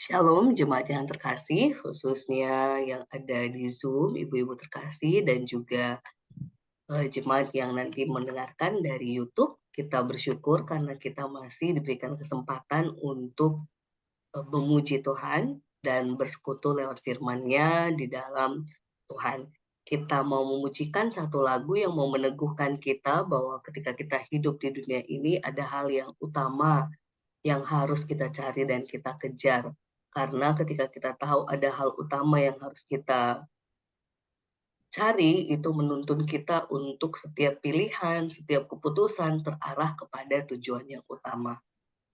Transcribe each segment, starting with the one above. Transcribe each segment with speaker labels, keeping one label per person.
Speaker 1: Shalom jemaat yang terkasih, khususnya yang ada di Zoom, ibu-ibu terkasih, dan juga jemaat yang nanti mendengarkan dari YouTube. Kita bersyukur karena kita masih diberikan kesempatan untuk memuji Tuhan dan bersekutu lewat firman-Nya di dalam Tuhan. Kita mau memujikan satu lagu yang mau meneguhkan kita bahwa ketika kita hidup di dunia ini ada hal yang utama yang harus kita cari dan kita kejar. Karena ketika kita tahu ada hal utama yang harus kita cari, itu menuntun kita untuk setiap pilihan, setiap keputusan terarah kepada tujuan yang utama.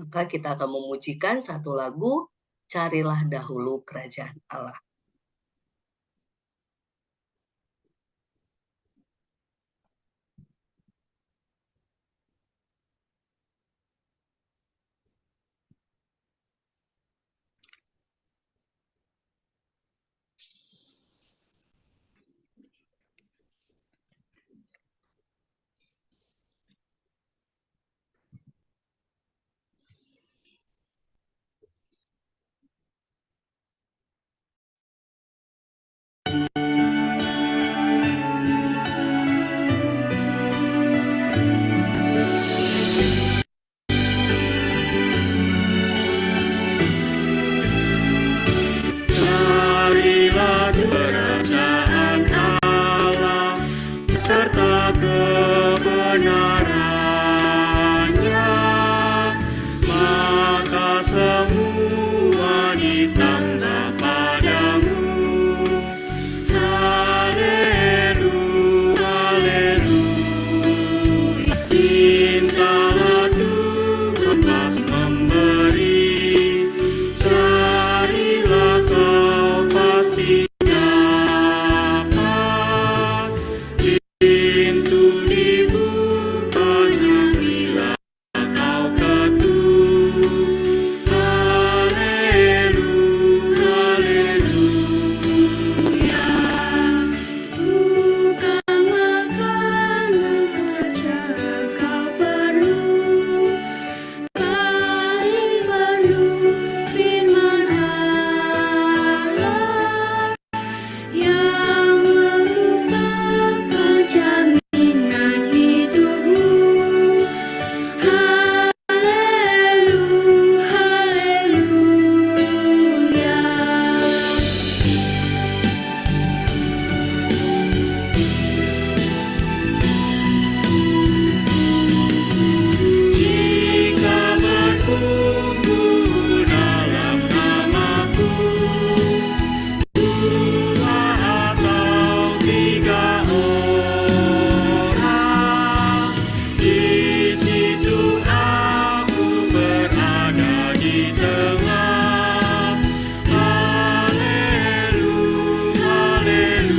Speaker 1: Maka kita akan memujikan satu lagu, Carilah Dahulu Kerajaan Allah.
Speaker 2: Carilah kerajaan Allah serta kebenarannya, maka semua ditambah padamu. Haleluya, haleluya. Mintalah Tuhan pasti memberi, carilah kau pasti dapat. Pintu dibukanya bila kau ketuk. Haleluya, haleluya. Bukan makanan saja kau perlu, paling perlu firman Allah yang merupakan jaminan hidupmu. Haleluya, haleluya. Jika berkumpul dalam namaku, dua atau tiga orang, di situ aku berada di tengah. Haleluya, haleluya.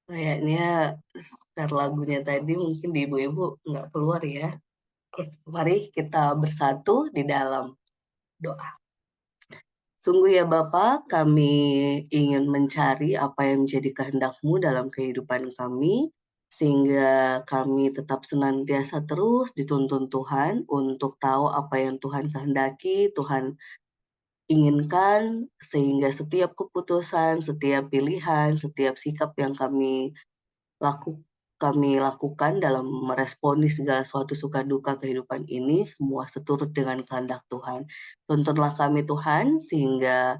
Speaker 1: Kayaknya start lagunya tadi mungkin di ibu-ibu nggak keluar ya. Oke, mari kita bersatu di dalam doa. Sungguh ya Bapa, kami ingin mencari apa yang menjadi kehendak-Mu dalam kehidupan kami, sehingga kami tetap senantiasa terus dituntun Tuhan untuk tahu apa yang Tuhan kehendaki, Tuhan inginkan, sehingga setiap keputusan, setiap pilihan, setiap sikap yang kami lakukan dalam meresponi segala suatu suka duka kehidupan ini, semua seturut dengan kehendak Tuhan. Tuntunlah kami Tuhan, sehingga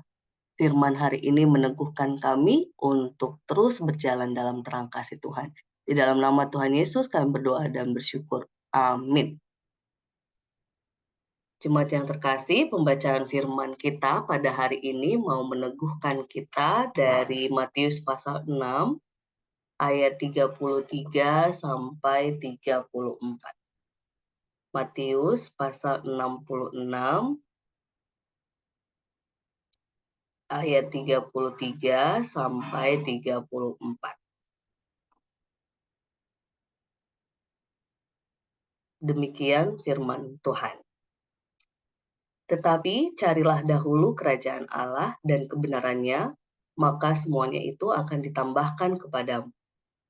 Speaker 1: firman hari ini meneguhkan kami untuk terus berjalan dalam terang kasih Tuhan. Di dalam nama Tuhan Yesus kami berdoa dan bersyukur. Amin. Jemaat yang terkasih, pembacaan firman kita pada hari ini mau meneguhkan kita dari Matius pasal 6 ayat 33 sampai 34. Matius pasal 66 ayat 33 sampai 34. Demikian firman Tuhan. Tetapi carilah dahulu kerajaan Allah dan kebenarannya, maka semuanya itu akan ditambahkan kepadamu.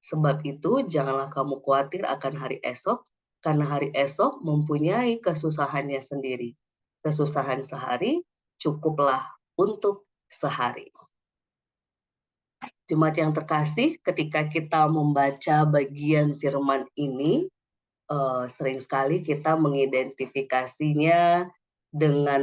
Speaker 1: Sebab itu janganlah kamu khawatir akan hari esok, karena hari esok mempunyai kesusahannya sendiri. Kesusahan sehari cukuplah untuk sehari. Jemaat yang terkasih, ketika kita membaca bagian firman ini, sering sekali kita mengidentifikasinya dengan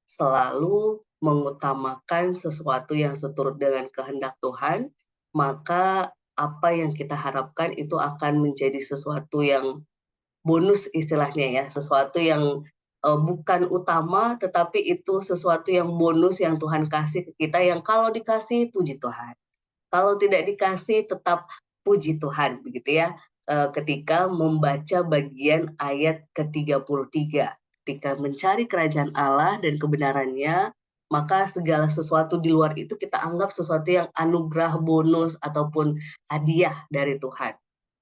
Speaker 1: selalu mengutamakan sesuatu yang seturut dengan kehendak Tuhan, maka apa yang kita harapkan itu akan menjadi sesuatu yang bonus istilahnya ya, sesuatu yang bukan utama, tetapi itu sesuatu yang bonus yang Tuhan kasih ke kita, yang kalau dikasih puji Tuhan. Kalau tidak dikasih tetap puji Tuhan, begitu ya. Ketika membaca bagian ayat ke-33. Ketika mencari kerajaan Allah dan kebenarannya, maka segala sesuatu di luar itu kita anggap sesuatu yang anugerah, bonus, ataupun hadiah dari Tuhan.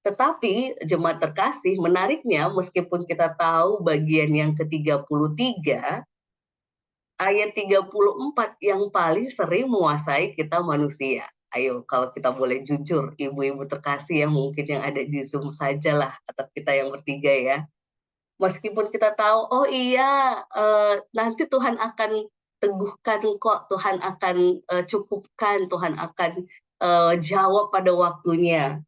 Speaker 1: Tetapi jemaat terkasih, menariknya meskipun kita tahu bagian yang ke-33, ayat 34 yang paling sering menguasai kita manusia. Ayo, kalau kita boleh jujur, ibu-ibu terkasih yang mungkin yang ada di Zoom sajalah, atau kita yang bertiga ya. Meskipun kita tahu, oh iya, nanti Tuhan akan teguhkan kok, Tuhan akan cukupkan, Tuhan akan jawab pada waktunya.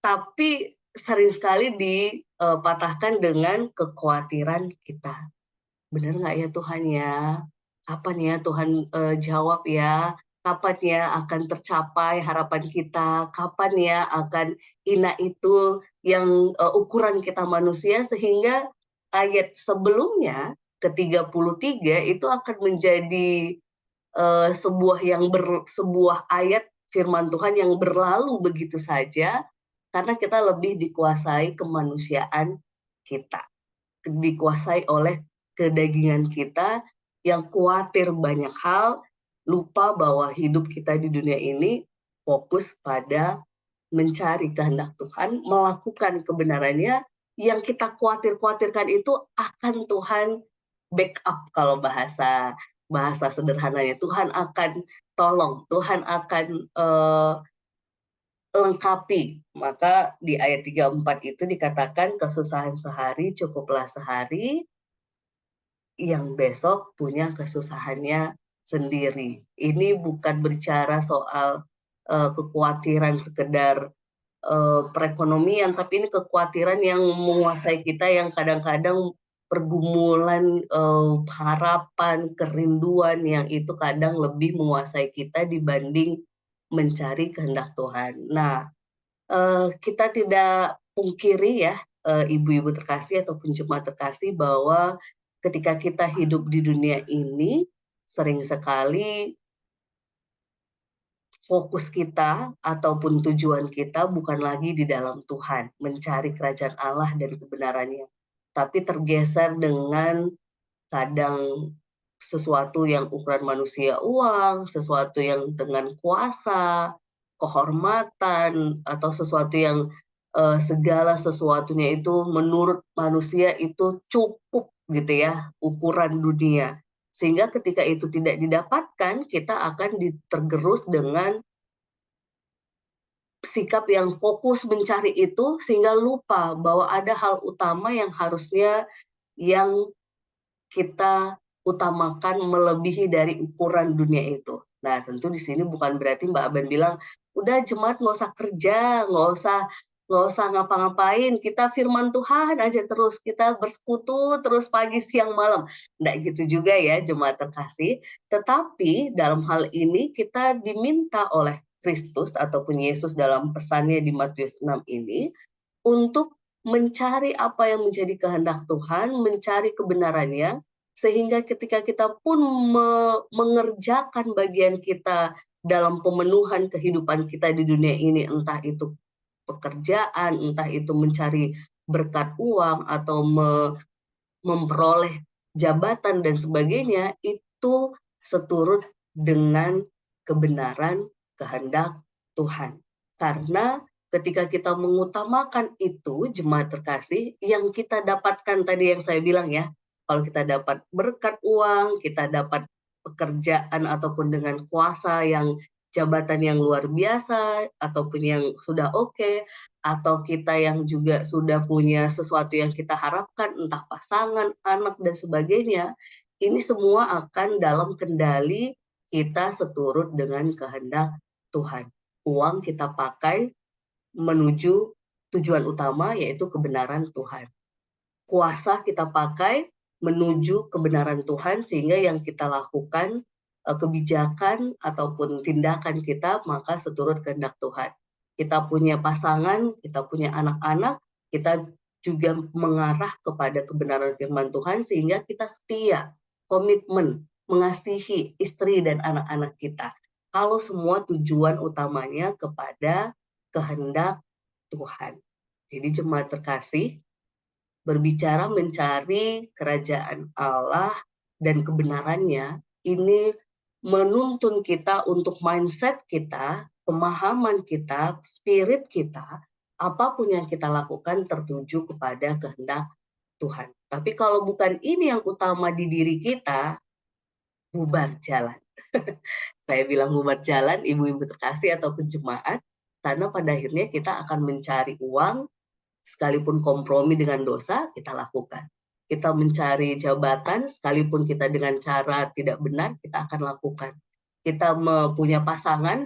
Speaker 1: Tapi sering sekali dipatahkan dengan kekhawatiran kita. Benar nggak ya Tuhan ya? Kapan ya Tuhan jawab ya? Kapan ya akan tercapai harapan kita? Kapan ya akan itu yang ukuran kita manusia, sehingga ayat sebelumnya ke-33 itu akan menjadi sebuah ayat firman Tuhan yang berlalu begitu saja, karena kita lebih dikuasai kemanusiaan kita, dikuasai oleh kedagingan kita yang khawatir banyak hal, lupa bahwa hidup kita di dunia ini fokus pada mencari kehendak Tuhan, melakukan kebenarannya. Yang kita khawatirkan itu akan Tuhan backup, kalau bahasa sederhananya. Tuhan akan tolong, Tuhan akan lengkapi. Maka di ayat 34 itu dikatakan kesusahan sehari cukuplah sehari, yang besok punya kesusahannya sendiri. Ini bukan berbicara soal kekhawatiran sekedar perekonomian, tapi ini kekhawatiran yang menguasai kita, yang kadang-kadang pergumulan, harapan, kerinduan yang itu kadang lebih menguasai kita dibanding mencari kehendak Tuhan. Nah, kita tidak pungkiri ya, ibu-ibu terkasih ataupun jemaat terkasih, bahwa ketika kita hidup di dunia ini, sering sekali fokus kita ataupun tujuan kita bukan lagi di dalam Tuhan, mencari kerajaan Allah dan kebenarannya, tapi tergeser dengan kadang sesuatu yang ukuran manusia uang, sesuatu yang dengan kuasa, kehormatan, atau sesuatu yang segala sesuatunya itu menurut manusia itu cukup gitu ya, ukuran dunia. Sehingga ketika itu tidak didapatkan, kita akan tergerus dengan sikap yang fokus mencari itu, sehingga lupa bahwa ada hal utama yang harusnya yang kita utamakan melebihi dari ukuran dunia itu. Nah, tentu di sini bukan berarti Mbak Aban bilang, udah jemaat nggak usah kerja, nggak usah ngapa-ngapain, kita firman Tuhan aja terus, kita bersekutu terus pagi, siang, malam. Nggak gitu juga ya jemaat terkasih. Tetapi dalam hal ini kita diminta oleh Kristus ataupun Yesus dalam pesannya di Matius 6 ini, untuk mencari apa yang menjadi kehendak Tuhan, mencari kebenarannya, sehingga ketika kita pun mengerjakan bagian kita dalam pemenuhan kehidupan kita di dunia ini, entah itu pekerjaan, entah itu mencari berkat uang, atau memperoleh jabatan dan sebagainya, itu seturut dengan kebenaran kehendak Tuhan. Karena ketika kita mengutamakan itu, jemaat terkasih, yang kita dapatkan tadi yang saya bilang ya, kalau kita dapat berkat uang, kita dapat pekerjaan ataupun dengan kuasa yang jabatan yang luar biasa, ataupun yang sudah oke, atau kita yang juga sudah punya sesuatu yang kita harapkan, entah pasangan, anak, dan sebagainya, ini semua akan dalam kendali kita seturut dengan kehendak Tuhan. Uang kita pakai menuju tujuan utama, yaitu kebenaran Tuhan. Kuasa kita pakai menuju kebenaran Tuhan, sehingga yang kita lakukan, kebijakan ataupun tindakan kita, maka seturut kehendak Tuhan. Kita punya pasangan, kita punya anak-anak, kita juga mengarah kepada kebenaran firman Tuhan, sehingga kita setia, komitmen, mengasihi istri dan anak-anak kita. Kalau semua tujuan utamanya kepada kehendak Tuhan. Jadi jemaat terkasih, berbicara mencari kerajaan Allah dan kebenarannya, ini menuntun kita untuk mindset kita, pemahaman kita, spirit kita, apapun yang kita lakukan tertuju kepada kehendak Tuhan. Tapi kalau bukan ini yang utama di diri kita, bubar jalan. Saya bilang bubar jalan, ibu-ibu terkasih ataupun jemaat, karena pada akhirnya kita akan mencari uang, sekalipun kompromi dengan dosa, kita lakukan. Kita mencari jabatan, sekalipun kita dengan cara tidak benar, kita akan lakukan. Kita punya pasangan,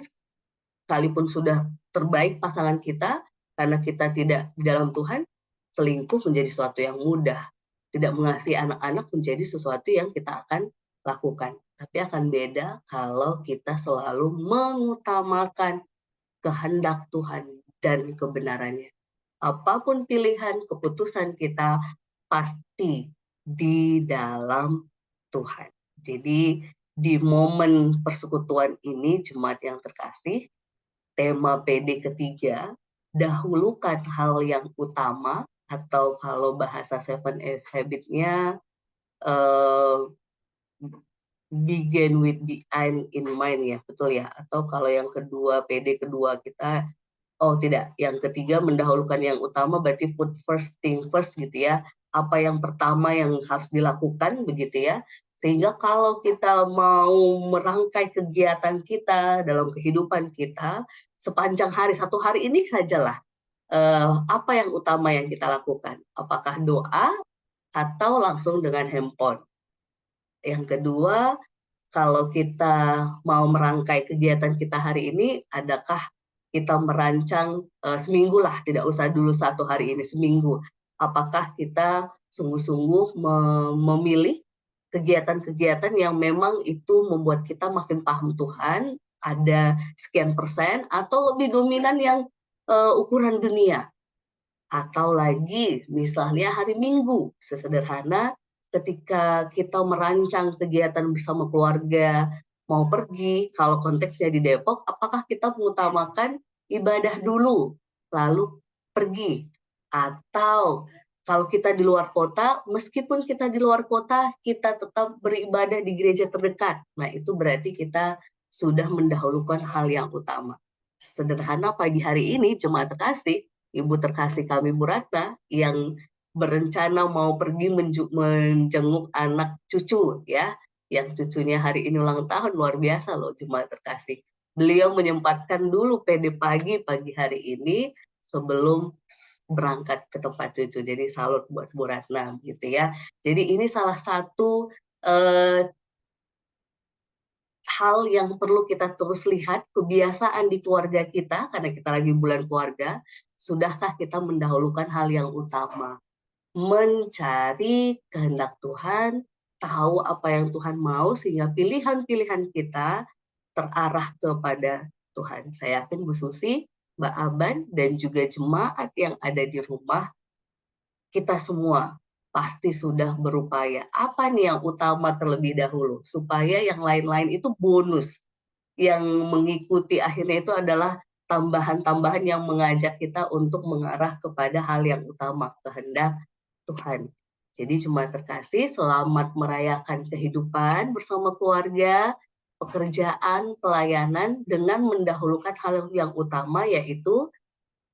Speaker 1: sekalipun sudah terbaik pasangan kita, karena kita tidak di dalam Tuhan, selingkuh menjadi sesuatu yang mudah. Tidak mengasihi anak-anak menjadi sesuatu yang kita akan lakukan. Tapi akan beda kalau kita selalu mengutamakan kehendak Tuhan dan kebenarannya. Apapun pilihan, keputusan kita pasti di dalam Tuhan. Jadi di momen persekutuan ini, jemaat yang terkasih, tema PD ketiga, dahulukan hal yang utama, atau kalau bahasa 7 Habits-nya, begin with the end in mind ya, betul ya. Atau kalau yang kedua, PD kedua kita, oh tidak, yang ketiga mendahulukan yang utama, berarti put first thing first gitu ya. Apa yang pertama yang harus dilakukan begitu ya. Sehingga kalau kita mau merangkai kegiatan kita dalam kehidupan kita, sepanjang hari, satu hari ini sajalah, apa yang utama yang kita lakukan? Apakah doa atau langsung dengan handphone? Yang kedua, kalau kita mau merangkai kegiatan kita hari ini, adakah kita merancang seminggu lah, tidak usah dulu satu hari ini, seminggu. Apakah kita sungguh-sungguh memilih kegiatan-kegiatan yang memang itu membuat kita makin paham Tuhan, ada sekian persen, atau lebih dominan yang ukuran dunia. Atau lagi, misalnya hari Minggu, sesederhana ketika kita merancang kegiatan bersama keluarga, mau pergi, kalau konteksnya di Depok, apakah kita mengutamakan ibadah dulu, lalu pergi? Atau kalau kita di luar kota, meskipun kita di luar kota, kita tetap beribadah di gereja terdekat. Nah, itu berarti kita sudah mendahulukan hal yang utama. Sederhana pagi hari ini, jemaat terkasih, Ibu terkasih kami Bu Ratna, yang berencana mau pergi menjenguk anak cucu ya, yang cucunya hari ini ulang tahun, luar biasa loh jemaat terkasih. Beliau menyempatkan dulu PD pagi hari ini sebelum berangkat ke tempat cucu. Jadi salut buat Bu Ratna gitu ya. Jadi ini salah satu hal yang perlu kita terus lihat, kebiasaan di keluarga kita, karena kita lagi bulan keluarga, sudahkah kita mendahulukan hal yang utama? Mencari kehendak Tuhan, tahu apa yang Tuhan mau, sehingga pilihan-pilihan kita terarah kepada Tuhan. Saya yakin Bu Susi, Mbak Aban, dan juga jemaat yang ada di rumah, kita semua pasti sudah berupaya. Apa nih yang utama terlebih dahulu? Supaya yang lain-lain itu bonus. Yang mengikuti akhirnya itu adalah tambahan-tambahan yang mengajak kita untuk mengarah kepada hal yang utama, kehendak Tuhan. Jadi jemaat terkasih, selamat merayakan kehidupan bersama keluarga. pekerjaan, pelayanan dengan mendahulukan hal yang utama, yaitu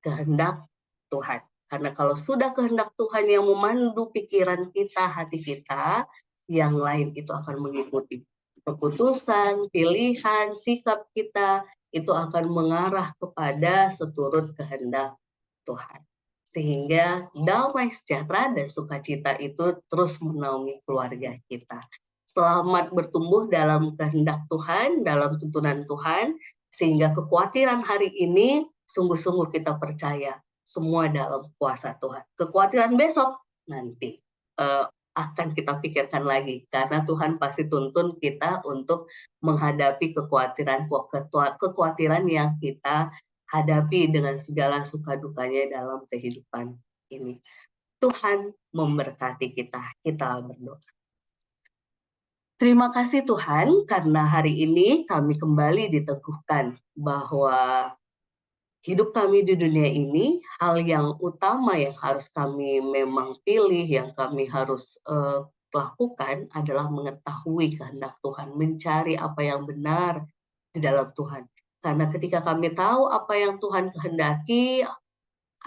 Speaker 1: kehendak Tuhan. Karena kalau sudah kehendak Tuhan yang memandu pikiran kita, hati kita, yang lain itu akan mengikuti. Keputusan, pilihan, sikap kita itu akan mengarah kepada seturut kehendak Tuhan. Sehingga damai sejahtera dan sukacita itu terus menaungi keluarga kita. Selamat bertumbuh dalam kehendak Tuhan, dalam tuntunan Tuhan, sehingga kekhawatiran hari ini sungguh-sungguh kita percaya semua dalam kuasa Tuhan. Kekhawatiran besok nanti akan kita pikirkan lagi, karena Tuhan pasti tuntun kita untuk menghadapi kekhawatiran yang kita hadapi dengan segala suka dukanya dalam kehidupan ini. Tuhan memberkati kita. Kita berdoa. Terima kasih Tuhan, karena hari ini kami kembali diteguhkan bahwa hidup kami di dunia ini, hal yang utama yang harus kami memang pilih, yang kami harus lakukan adalah mengetahui kehendak Tuhan, mencari apa yang benar di dalam Tuhan. Karena ketika kami tahu apa yang Tuhan kehendaki,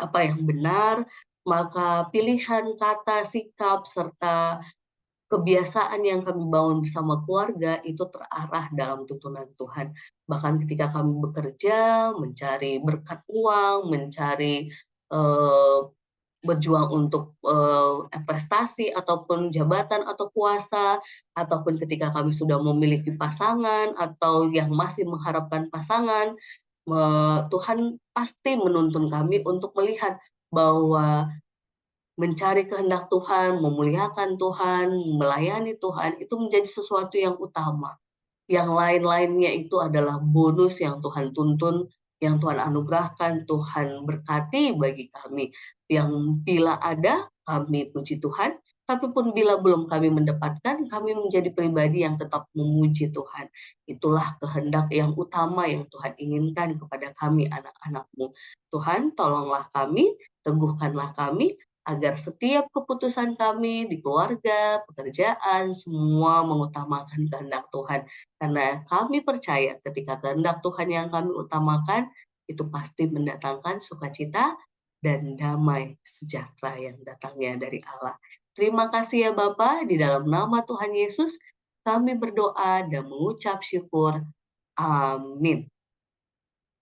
Speaker 1: apa yang benar, maka pilihan kata, sikap, serta kebiasaan yang kami bangun bersama keluarga itu terarah dalam tuntunan Tuhan. Bahkan ketika kami bekerja, mencari berkat uang, mencari berjuang untuk prestasi ataupun jabatan atau kuasa, ataupun ketika kami sudah memiliki pasangan atau yang masih mengharapkan pasangan, Tuhan pasti menuntun kami untuk melihat bahwa mencari kehendak Tuhan, memuliakan Tuhan, melayani Tuhan, itu menjadi sesuatu yang utama. Yang lain-lainnya itu adalah bonus yang Tuhan tuntun, yang Tuhan anugerahkan, Tuhan berkati bagi kami. Yang bila ada, kami puji Tuhan, tapi pun bila belum kami mendapatkan, kami menjadi pribadi yang tetap memuji Tuhan. Itulah kehendak yang utama yang Tuhan inginkan kepada kami, anak-anak-Mu. Tuhan, tolonglah kami, teguhkanlah kami, agar setiap keputusan kami di keluarga, pekerjaan, semua mengutamakan kehendak Tuhan. Karena kami percaya ketika kehendak Tuhan yang kami utamakan, itu pasti mendatangkan sukacita dan damai sejahtera yang datangnya dari Allah. Terima kasih ya Bapa, di dalam nama Tuhan Yesus, kami berdoa dan mengucap syukur. Amin.